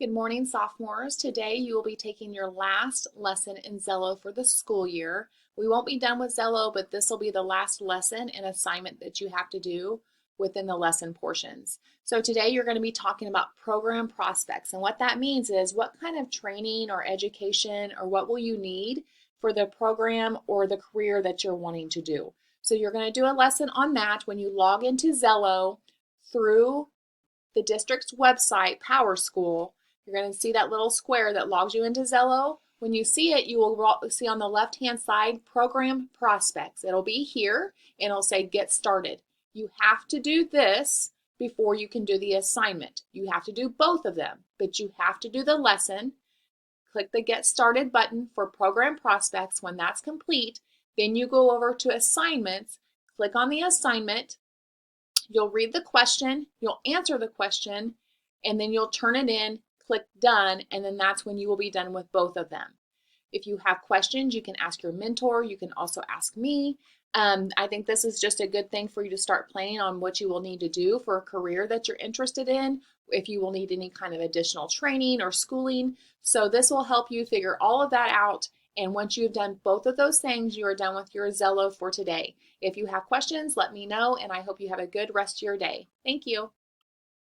Good morning, sophomores. Today you will be taking your last lesson in Zello for the school year. We won't be done with Zello, but this will be the last lesson and assignment that you have to do within the lesson portions. So today you're going to be talking about program prospects, and what that means is what kind of training or education or what will you need for the program or the career that you're wanting to do. So you're going to do a lesson on that when you log into Zello through the district's website, PowerSchool. You're going to see that little square that logs you into Zello. When you see it, you will see on the left-hand side, Program Prospects. It'll be here, and it'll say Get Started. You have to do this before you can do the assignment. You have to do both of them, but you have to do the lesson. Click the Get Started button for Program Prospects. When that's complete, then you go over to Assignments, click on the assignment. You'll read the question, you'll answer the question, and then you'll turn it in, click Done, and then that's when you will be done with both of them. If you have questions, you can ask your mentor. You can also ask me. I think this is just a good thing for you to start planning on what you will need to do for a career that you're interested in, if you will need any kind of additional training or schooling. So this will help you figure all of that out. And once you've done both of those things, you are done with your Zello for today. If you have questions, let me know, and I hope you have a good rest of your day. Thank you.